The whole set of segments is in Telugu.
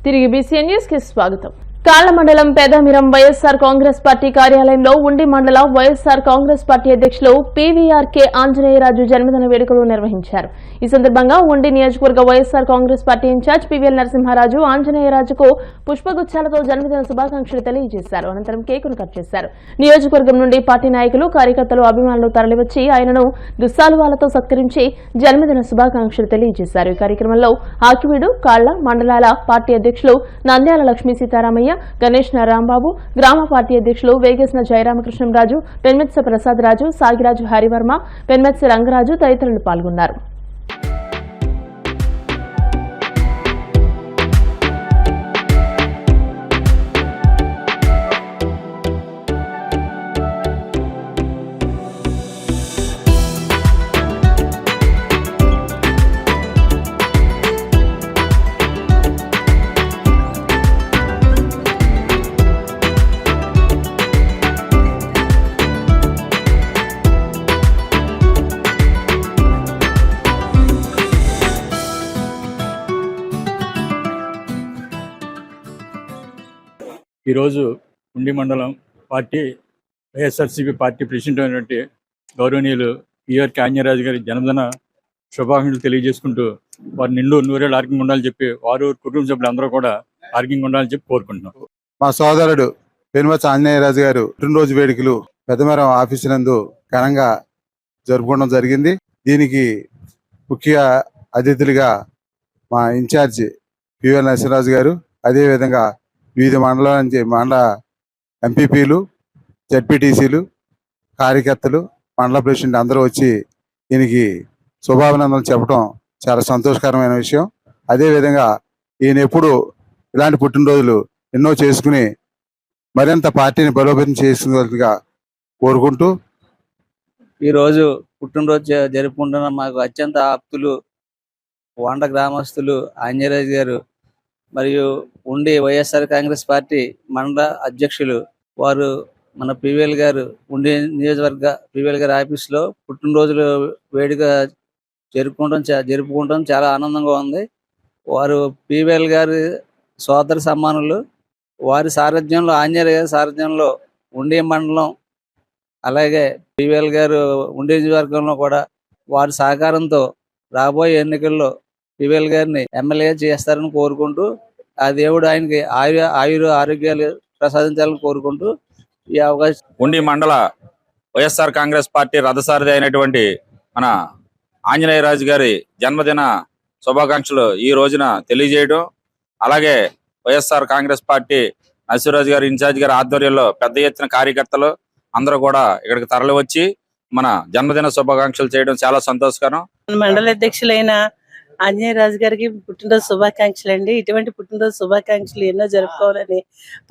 తిరిగి బీసీఎన్ న్యూస్ కి స్వాగతం. కాళ్ల మండలం పెదమిరం వైఎస్ఆర్ కాంగ్రెస్ పార్టీ కార్యాలయంలో ఉండి మండల వైఎస్ఆర్ కాంగ్రెస్ పార్టీ అధ్యక్షులు పీవీఆర్కే ఆంజనేయరాజు జన్మదిన వేడుకలు నిర్వహించారు. ఈ సందర్భంగా ఉండి నియోజకవర్గ YSR Congress party incharge PVL Narasimharaju ఆంజనేయరాజుకు పుష్పగుచ్చాలతో జన్మదిన శుభాకాంక్షలు తెలియజేశారు. అనంతరం కేకును కట్ చేశారు. నియోజకవర్గం నుండి పార్టీ నాయకులు, కార్యకర్తలు, అభిమానులు తరలివచ్చి ఆయనను దుస్సాలువాలతో సత్కరించి జన్మదిన శుభాకాంక్షలు తెలియజేశారు. ఈ కార్యక్రమంలో ఆకివీడు, కాళ్ల మండలాల పార్టీ అధ్యక్షులు నంద్యాల లక్ష్మీ సీతారామయ్య, గణేష్ రాంబాబు, గ్రామ పార్టీ అధ్యక్షులు వేగేసిన జయరామకృష్ణంరాజు, పెన్మెత్స ప్రసాద్ రాజు, సాగిరాజు హరివర్మ, పెన్మెత్స రంగరాజు తదితరులు పాల్గొన్నారు. ఈరోజు ఉండి మండలం పార్టీ వైఎస్ఆర్సీపీ పార్టీ ప్రెసిడెంట్ అయినటువంటి గౌరవనీయులు పీవీఆర్కే ఆంజనేయరాజు గారి జన్మదిన శుభాకాంక్షలు తెలియజేసుకుంటూ వారు నిండు నూరేళ్ళు ఆరోగ్యంగా ఉండాలని చెప్పి వారు కుటుంబ సభ్యులు అందరూ కూడా ఆరోగ్యంగా ఉండాలని చెప్పి కోరుకుంటున్నాం. మా సోదరుడు పెనుమత్స ఆంజనేయరాజు గారు పుట్టినరోజు వేడుకలు పెదమరం ఆఫీసు నందు ఘనంగా జరుపుకోవడం జరిగింది. దీనికి ముఖ్య అతిథులుగా మా ఇన్ఛార్జి పీవీఎల్ నరసింహరాజు గారు, అదేవిధంగా వివిధ మండలాల నుంచి మండల ఎంపీపీలు, జడ్పీటీసీలు, కార్యకర్తలు, మండల ప్రెసిడెంట్ అందరూ వచ్చి ఈయనకి శుభాభినందనలు చెప్పడం చాలా సంతోషకరమైన విషయం. అదేవిధంగా ఈయన ఎప్పుడు ఇలాంటి పుట్టినరోజులు ఎన్నో చేసుకుని మరింత పార్టీని బలోపేతం చేసుకున్నట్టుగా కోరుకుంటూ, ఈరోజు పుట్టినరోజు జరుపుకుంటున్న మాకు అత్యంత ఆప్తులు వాండ గ్రామస్తులు ఆంజనేయరాజు గారు మరియు ఉండి వైఎస్ఆర్ కాంగ్రెస్ పార్టీ మండల అధ్యక్షులు వారు మన పీవీఎల్ గారు ఉండి నియోజకవర్గ పీవీఎల్ గారి ఆఫీస్లో పుట్టినరోజులు వేడుక జరుపుకుంటాం చాలా ఆనందంగా ఉంది. వారు పీవీఎల్ గారి సోదర సమ్మానులు. వారి సారథ్యంలో, ఆంజనేయ గారి సారథ్యంలో ఉండి మండలం, అలాగే పీవీఎల్ గారు ఉండి నియోజకవర్గంలో కూడా వారి సహకారంతో రాబోయే ఎన్నికల్లో పీవీఎల్ గారిని ఎమ్మెల్యే చేస్తారని కోరుకుంటూ, ఆ దేవుడు ఆయనకి ఆరోగ్యాలు ప్రసాదించాలని కోరుకుంటూ ఈ అవకాశం. ఉండి మండల వైఎస్ఆర్ కాంగ్రెస్ పార్టీ రథసారథి అయినటువంటి మన ఆంజనేయరాజు గారి జన్మదిన శుభాకాంక్షలు ఈ రోజున తెలియజేయడం, అలాగే వైఎస్ఆర్ కాంగ్రెస్ పార్టీ నరసింహరాజు గారి ఇన్ఛార్జ్ గారి ఆధ్వర్యంలో పెద్ద ఎత్తున కార్యకర్తలు అందరూ కూడా ఇక్కడికి తరలి వచ్చి మన జన్మదిన శుభాకాంక్షలు చేయడం చాలా సంతోషకరం. మండల అధ్యక్షులైన ఆంజనేయరాజు గారికి పుట్టినరోజు శుభాకాంక్షలు అండి. ఇటువంటి పుట్టినరోజు శుభాకాంక్షలు ఎన్నో జరుపుకోవాలని,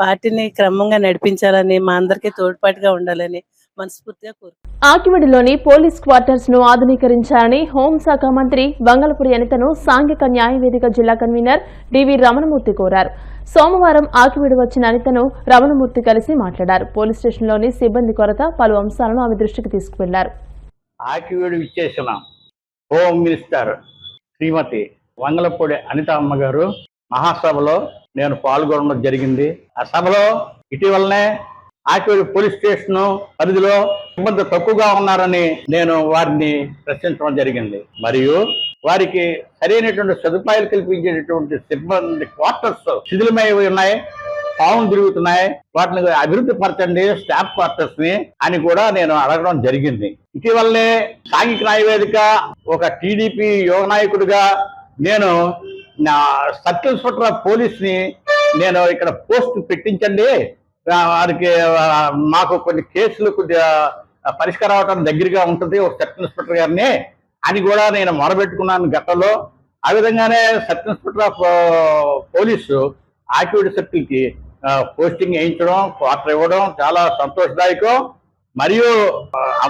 పార్టీని క్రమంగా నడిపించాలని, మా అందరికీ తోడ్పాటుగా ఉండాలని మనస్ఫూర్తిగా కోరుకుంటున్నాను. ఆకివడిలోని పోలీస్ క్వార్టర్స్ ను ఆధునీకరించాలని హోంశాఖ మంత్రి బంగళపురి అనితను సాంఘిక న్యాయవేదిక జిల్లా కన్వీనర్ డివి రమణమూర్తి కోరారు. సోమవారం ఆకివీడు వచ్చిన అనితను రమణమూర్తి కలిసి మాట్లాడారు. పోలీస్ స్టేషన్లోని సిబ్బంది కొరత, పలు అంశాలను ఆమె దృష్టికి తీసుకువెళ్లారు. ఆకివీడు విచ్చేసిన హోమ్ మినిస్టర్ శ్రీమతి వంగలపూడి అనిత అమ్మగారు మహాసభలో నేను పాల్గొనడం జరిగింది. ఆ సభలో ఇటీవలనే ఆకివీడు పోలీస్ స్టేషన్ పరిధిలో సిబ్బంది తక్కువగా ఉన్నారని నేను వారిని ప్రశ్నించడం జరిగింది. మరియు వారికి సరైనటువంటి సదుపాయాలు కల్పించేటటువంటి సిబ్బంది క్వార్టర్స్ శిథిలమై ఉన్నాయి, పావులు తిరుగుతున్నాయి, వాటిని అభివృద్ధి పరచండి స్టాఫ్ క్వార్టర్స్ ని అని కూడా నేను అడగడం జరిగింది. ఇటీవలనే సాంఘిక న్యాయవేదిక ఒక టీడీపీ యువ నాయకుడిగా నేను నా సర్కిల్ ఇన్స్పెక్టర్ ఆఫ్ పోలీస్ ని నేను ఇక్కడ పోస్ట్ పెట్టించండి, వారికి మాకు కొన్ని కేసులు కొద్దిగా పరిష్కారం అవడం దగ్గరగా ఉంటుంది ఒక సర్కిల్ ఇన్స్పెక్టర్ గారిని అని కూడా నేను మొరబెట్టుకున్నాను గతంలో. ఆ విధంగానే circle inspector of police Akividu circle కి పోస్టింగ్ వేయించడం, క్వార్టర్ ఇవ్వడం చాలా సంతోషదాయకం. మరియు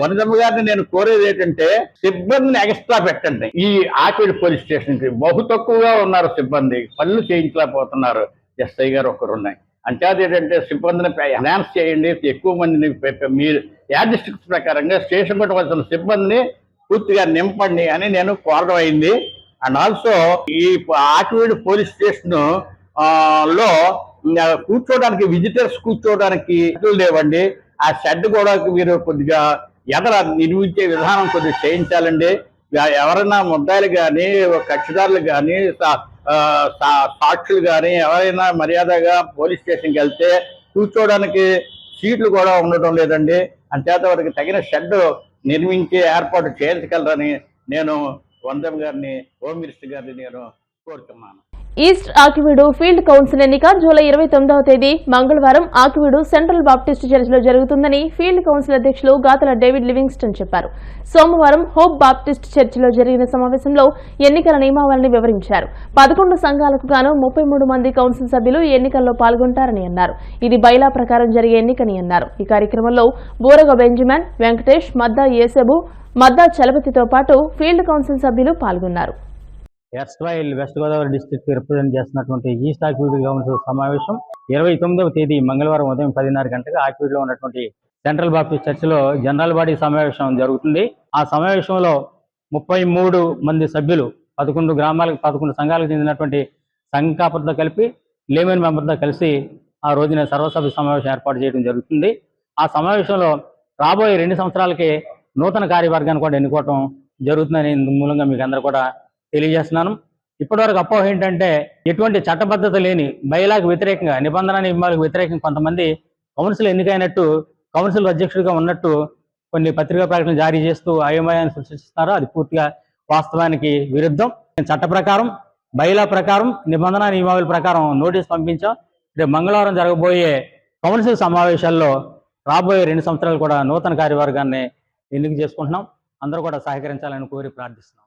వనితమ్మ గారిని నేను కోరేది ఏంటంటే సిబ్బందిని ఎక్స్ట్రా పెట్టండి. ఈ ఆకివీడు పోలీస్ స్టేషన్ కి బహు తక్కువగా ఉన్నారు సిబ్బంది, పనులు చేయించలేకపోతున్నారు. ఎస్ఐ గారు ఒకరు ఉన్నాయి. అంచేది ఏంటంటే సిబ్బందిని ఎన్హాన్స్ చేయండి, ఎక్కువ మందిని మీరు యాజిస్టిక్స్ ప్రకారంగా స్టేషన్ పెట్టవలసిన సిబ్బందిని పూర్తిగా నింపండి అని నేను కోరడం అయింది. అండ్ ఆల్సో ఈ ఆకివీడు పోలీస్ స్టేషన్ లో కూర్చోడానికి విజిటర్స్ కూర్చోడానికి లేవండి. ఆ షెడ్ కూడా మీరు కొద్దిగా ఎదర నిర్మించే విధానం కొద్దిగా చేయించాలండి. ఎవరైనా ముద్దాయిలు కానీ కక్షిదారులు కానీ సాక్షులు కానీ ఎవరైనా మర్యాదగా పోలీస్ స్టేషన్కి వెళ్తే కూర్చోడానికి సీట్లు కూడా ఉండటం లేదండి. అంచేత వారికి తగిన షెడ్ నిర్మించి ఏర్పాటు చేయించగలరని నేను వందం గారిని, హోమ్ మినిస్టర్ గారిని నేను కోరుతున్నాను. ఈస్ట్ ఆకివీడు ఫీల్డ్ కౌన్సిల్ ఎన్నిక జూలై 29వ తేదీ మంగళవారం ఆకివీడు సెంట్రల్ బాప్టిస్ట్ చర్చిలో జరుగుతుందని ఫీల్డ్ కౌన్సిల్ అధ్యక్షులు గాతల డేవిడ్ లివింగ్స్టన్ చెప్పారు. సోమవారం హోప్ బాప్టిస్ట్ చర్చిలో జరిగిన సమావేశంలో ఎన్నికల నియమావళిని వివరించారు. 11 సంఘాలకు గాను 33 మంది కౌన్సిల్ సభ్యులు ఈ ఎన్నికల్లో పాల్గొంటారని అన్నారు. ఇది బైలా ప్రకారం జరిగే ఎన్నికని అన్నారు. ఈ కార్యక్రమంలో బూరగ బెంజమిన్, వెంకటేష్, మద్దా యేసబు, మద్దా చలపతితో పాటు ఫీల్డ్ కౌన్సిల్ సభ్యులు పాల్గొన్నారు. ఎర్స్ట్రైల్ వెస్ట్ గోదావరి డిస్ట్రిక్ట్ రిప్రజెంట్ చేస్తున్నటువంటి ఈస్ట్ ఆకివీడు కౌన్సిల్ సమావేశం 29వ తేదీ మంగళవారం ఉదయం 10:30 గంటలకు ఆకివీడులో ఉన్నటువంటి సెంట్రల్ బాప్టిస్ట్ చర్చిలో జనరల్ బాడీ సమావేశం జరుగుతుంది. ఆ సమావేశంలో 33 మంది సభ్యులు 11 గ్రామాలకు 11 సంఘాలకు చెందినటువంటి సంఘాపంతో కలిపి లేమన్ మెంబర్తో కలిసి ఆ రోజున సర్వసభ్య సమావేశం ఏర్పాటు చేయడం జరుగుతుంది. ఆ సమావేశంలో రాబోయే 2 సంవత్సరాలకి నూతన కార్యవర్గాన్ని కూడా ఎన్నుకోవటం జరుగుతుందని మూలంగా మీకు అందరూ కూడా తెలియజేస్తున్నాను. ఇప్పటివరకు అపోహ ఏంటంటే ఎటువంటి చట్టబద్ధత లేని బైలాకు వ్యతిరేకంగా, నిబంధన నియమాలకు వ్యతిరేకంగా కొంతమంది కౌన్సిల్ ఎన్నికైనట్టు కౌన్సిల్ అధ్యక్షుడిగా ఉన్నట్టు కొన్ని పత్రికా ప్రకటనలు జారీ చేస్తూ అయోమయాన్ని సృష్టిస్తున్నారు. అది పూర్తిగా వాస్తవానికి విరుద్ధం. చట్ట ప్రకారం, బైలా ప్రకారం, నిబంధన నియమావళి ప్రకారం నోటీస్ పంపించాం. రేపు మంగళవారం జరగబోయే కౌన్సిల్ సమావేశాల్లో రాబోయే 2 సంవత్సరాలు కూడా నూతన కార్యవర్గాన్ని ఎన్నిక చేసుకుంటున్నాం. అందరూ కూడా సహకరించాలని కోరి ప్రార్థిస్తున్నాం.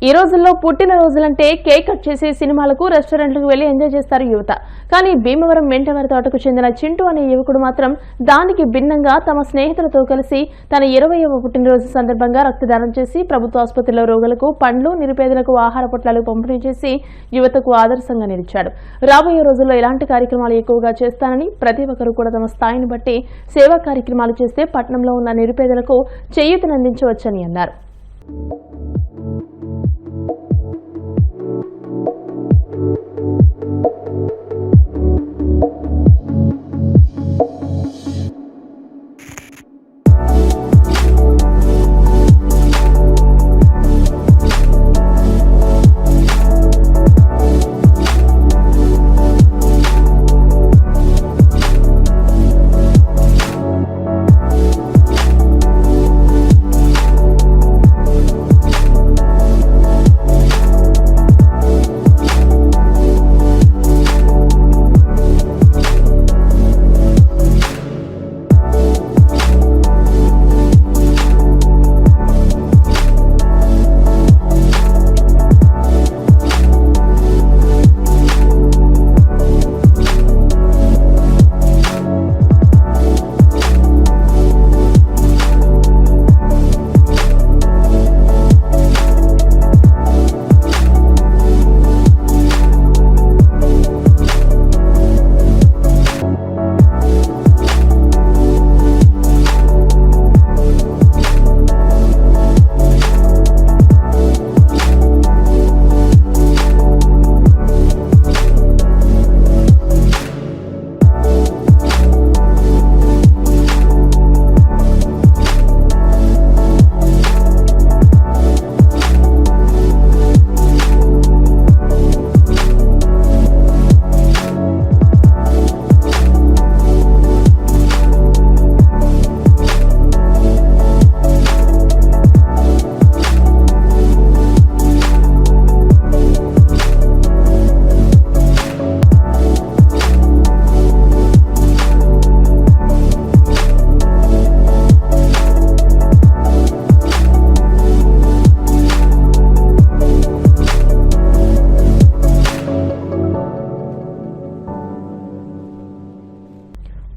ఈ రోజుల్లో పుట్టినరోజులంటే కేక్ కట్ చేసి సినిమాలకు, రెస్టారెంట్లకు వెళ్లి ఎంజాయ్ చేస్తారు యువత. కానీ భీమవరం మెంటవారి తోటకు చెందిన చింటూ అనే యువకుడు మాత్రం దానికి భిన్నంగా తమ స్నేహితులతో కలిసి తన 20వ పుట్టినరోజు సందర్భంగా రక్తదానం చేసి ప్రభుత్వ ఆసుపత్రిలో రోగులకు పండ్లు, నిరుపేదలకు ఆహార పొట్లాలు పంపిణీ చేసి యువతకు ఆదర్శంగా నిలిచాడు. రాబోయే రోజుల్లో ఇలాంటి కార్యక్రమాలు ఎక్కువగా చేస్తానని, ప్రతి ఒక్కరూ కూడా తమ స్థాయిని బట్టి సేవా కార్యక్రమాలు చేస్తే పట్టణంలో ఉన్న నిరుపేదలకు చేయూతనందించవచ్చని అన్నారు.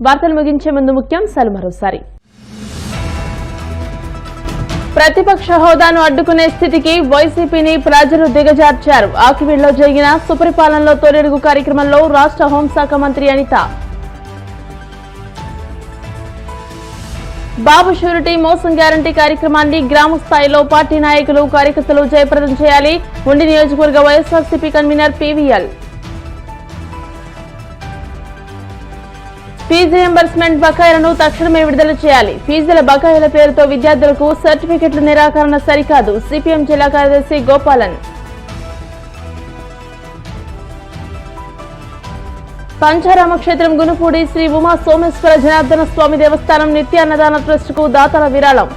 వార్తలు ముగించే ముందు ముఖ్యాంశాలు మరోసారి. ప్రతిపక్ష హోదాను అడ్డుకునే స్థితికి వైసీపీని ప్రజలు దిగజార్చారు. ఆకివీడులో జరిగిన సుపరిపాలనలో తొలిడుగు కార్యక్రమంలో రాష్ట్ర హోంశాఖ మంత్రి అనిత. బాబు షూరిటీ మోసం గ్యారంటీ కార్యక్రమాన్ని గ్రామ స్థాయిలో పార్టీ నాయకులు, కార్యకర్తలు జయప్రదం చేయాలి. ఉండి నియోజకవర్గ YSRCP convener PVL. Fee reimbursement బకాయిలను తక్షణమే విడుదల చేయాలి. ఫీజుల బకాయిల పేరుతో విద్యార్థులకు సర్టిఫికెట్ల నిరాకరణ సరికాదు. సిపిఎం జిల్లా కార్యదర్శి గోపాలన్. పంచారామక్షేత్రం గునుపూడి శ్రీ ఉమా సోమేశ్వర జనార్దన స్వామి దేవస్థానం నిత్యాన్నదాన ట్రస్ట్ కు దాతల విరాళం.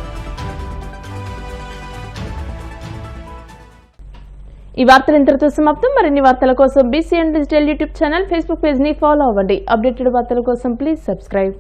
ఈ వార్తలు ఇంతటితో సమాప్తం. మరిన్ని వార్తల కోసం BCN digital YouTube channel, Facebook page ని ఫాలో అవ్వండి. అప్డేటెడ్ వార్తల కోసం ప్లీజ్ సబ్స్క్రైబ్.